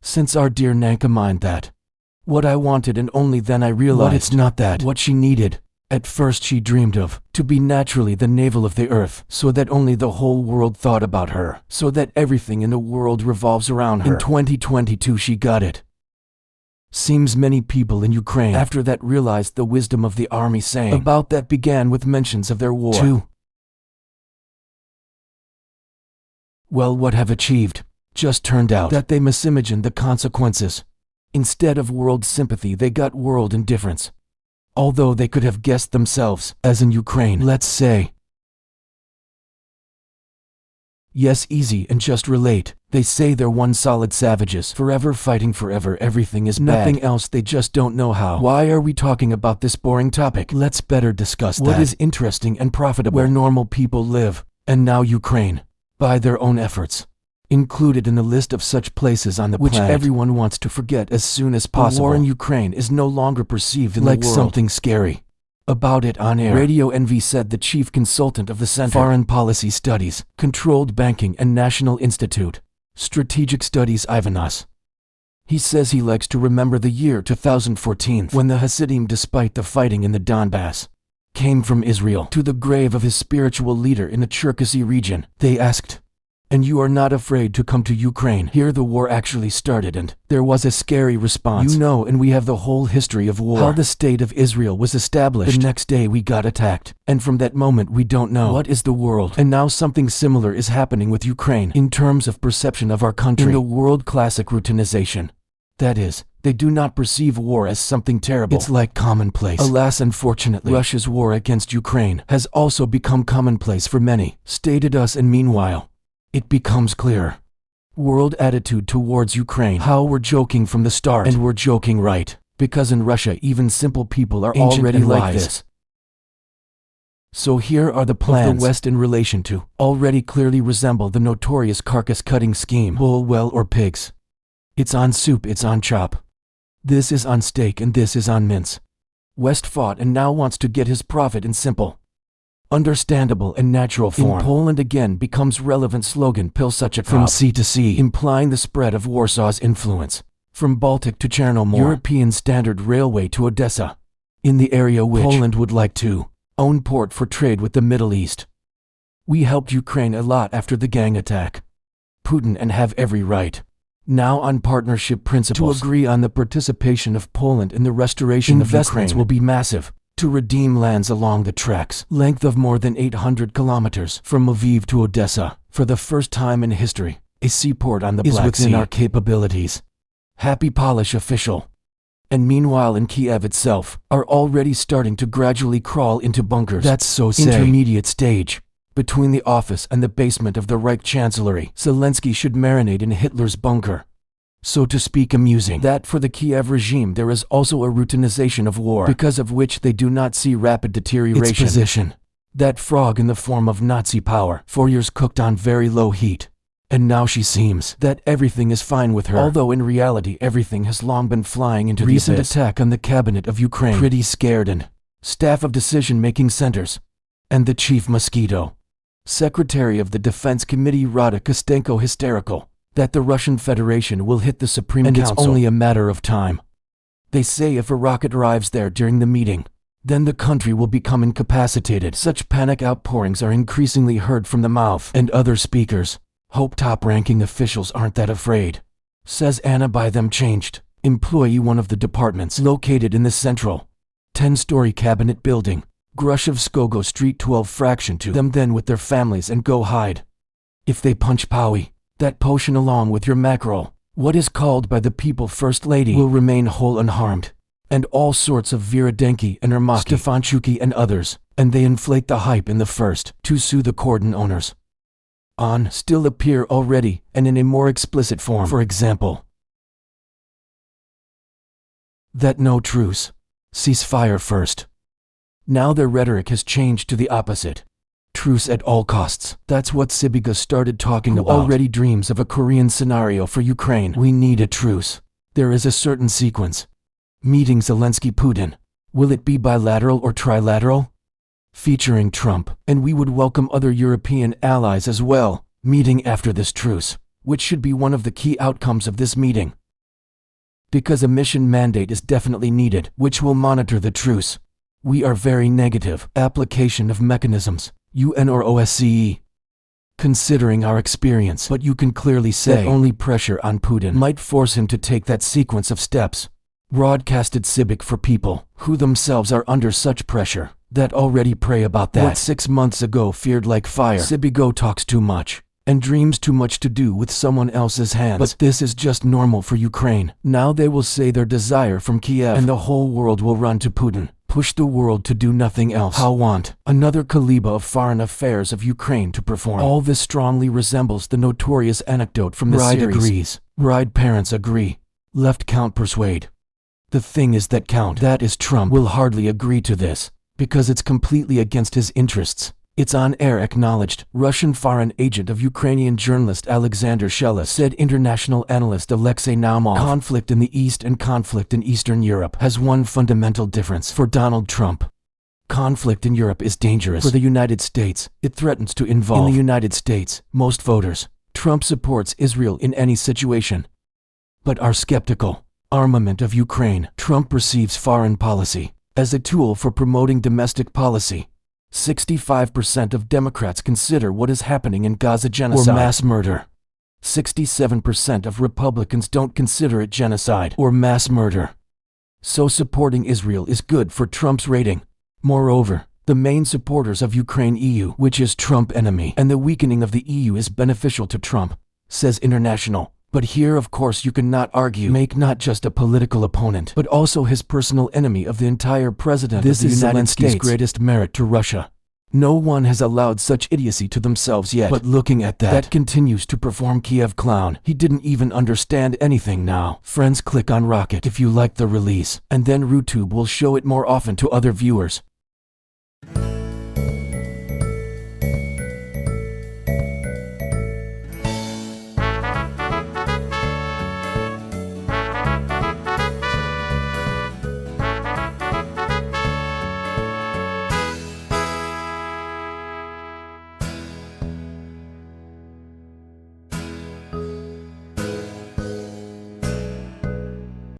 Since our dear Nanka mined that. What I wanted, and only then I realized it's not that. What she needed. At first she dreamed of, to be naturally the navel of the earth, so that only the whole world thought about her, so that everything in the world revolves around her. In 2022 she got it. Seems many people in Ukraine after that realized the wisdom of the army saying about that began with mentions of their war too. Well, what have achieved? Just turned out that they misimagined the consequences. Instead of world sympathy they got world indifference. Although they could have guessed themselves, as in Ukraine, let's say. Yes, easy and just relate. They say they're one solid savages, forever fighting forever, everything is bad. Nothing else, they just don't know how. Why are we talking about this boring topic? Let's better discuss what is interesting and profitable, where normal people live, and now Ukraine, by their own efforts. Included in the list of such places on the planet, which everyone wants to forget as soon as possible. The war in Ukraine is no longer perceived in like the world something scary. About it on air, Radio NV said the chief consultant of the Center for Foreign Policy Studies, Controlled Banking and National Institute, Strategic Studies Ivanos. He says he likes to remember the year 2014 when the Hasidim, despite the fighting in the Donbass, came from Israel to the grave of his spiritual leader in the Cherkasy region. They asked, "And you are not afraid to come to Ukraine? Here the war actually started," and there was a scary response. You know, and we have the whole history of war. How the state of Israel was established. The next day we got attacked. And from that moment we don't know what is the world. And now something similar is happening with Ukraine. In terms of perception of our country. In the world classic routinization. That is, they do not perceive war as something terrible. It's like commonplace. Alas, unfortunately, Russia's war against Ukraine has also become commonplace for many, stated us, and meanwhile, it becomes clear. World attitude towards Ukraine. How we're joking from the start. And we're joking right. Because in Russia even simple people are already like this. So here are the plans of the West in relation to, already clearly resemble the notorious carcass cutting scheme. Bull, well, or pigs. It's on soup, it's on chop. This is on steak and this is on mince. West fought and now wants to get his profit in simple, understandable and natural form. In Poland again becomes relevant slogan Pilsuchak from sea to sea, implying the spread of Warsaw's influence. From Baltic to Chernomor, European standard railway to Odessa. In the area which Poland would like to own port for trade with the Middle East. We helped Ukraine a lot after the gang attack. Putin and have every right. Now on partnership principles to agree on the participation of Poland in the restoration of Ukraine. Investments will be massive. To redeem lands along the tracks, length of more than 800 kilometers from Lviv to Odessa. For the first time in history, a seaport on the Black Sea is within our capabilities. Happy Polish official. And meanwhile in Kyiv itself, are already starting to gradually crawl into bunkers. That's so say. Intermediate stage. Between the office and the basement of the Reich Chancellery, Zelensky should marinate in Hitler's bunker. So to speak amusing, that for the Kiev regime there is also a routinization of war, because of which they do not see rapid deterioration. Its position. That frog in the form of Nazi power, 4 years cooked on very low heat. And now she seems that everything is fine with her, although in reality everything has long been flying into the abyss. Recent attack on the cabinet of Ukraine, pretty scared, and staff of decision-making centers. And the chief mosquito. Secretary of the Defense Committee Rada Kostenko hysterical. That the Russian Federation will hit the Supreme Council. And it's only a matter of time. They say if a rocket arrives there during the meeting, then the country will become incapacitated. Such panic outpourings are increasingly heard from the mouth and other speakers. Hope top-ranking officials aren't that afraid. Says Anna by them changed, employee one of the departments located in the central 10-story cabinet building, Grushevskogo Street 12 fraction to them then with their families and go hide. If they punch Powie, that potion along with your mackerel, what is called by the people First Lady, will remain whole unharmed. And all sorts of Virodenki and Ermaki, Stefanchuki and others, and they inflate the hype in the first to sue the cordon owners. On still appear already, and in a more explicit form. For example, that no truce, ceasefire first. Now their rhetoric has changed to the opposite. Truce at all costs. That's what Sybiga started talking about. Already dreams of a Korean scenario for Ukraine. We need a truce. There is a certain sequence. Meeting Zelensky-Putin. Will it be bilateral or trilateral? Featuring Trump, and we would welcome other European allies as well. Meeting after this truce, which should be one of the key outcomes of this meeting. because a mission mandate is definitely needed, which will monitor the truce. We are very negative. Application of mechanisms, UN or OSCE. Considering our experience, but you can clearly say that only pressure on Putin might force him to take that sequence of steps. Broadcasted civic for people who themselves are under such pressure that already pray about that. What 6 months ago feared like fire. Sibigo talks too much and dreams too much to do with someone else's hands. But this is just normal for Ukraine. Now they will say their desire from Kyiv, and the whole world will run to Putin. Push the world to do nothing else. How want another Kaliba of foreign affairs of Ukraine to perform. All this strongly resembles the notorious anecdote from the series. Bride agrees. Bride parents agree. Left count persuade. The thing is that count, that is Trump, will hardly agree to this, because it's completely against his interests. It's on air acknowledged. Russian foreign agent of Ukrainian journalist Alexander Sheles said international analyst Alexei Naumov. Conflict in the East and conflict in Eastern Europe has one fundamental difference for Donald Trump. Conflict in Europe is dangerous for the United States. It threatens to involve in the United States most voters. Trump supports Israel in any situation, but are skeptical. Armament of Ukraine. Trump perceives foreign policy as a tool for promoting domestic policy. 65% of Democrats consider what is happening in Gaza genocide or mass murder. 67% of Republicans don't consider it genocide or mass murder. So supporting Israel is good for Trump's rating. Moreover, the main supporters of Ukraine EU, which is Trump enemy, and the weakening of the EU is beneficial to Trump, says International. But here of course you cannot argue, make not just a political opponent, but also his personal enemy of the entire president of the United States' greatest merit to Russia. No one has allowed such idiocy to themselves yet. But looking at that continues to perform Kiev clown. He didn't even understand anything now. Friends, click on Rocket if you like the release, and then YouTube will show it more often to other viewers.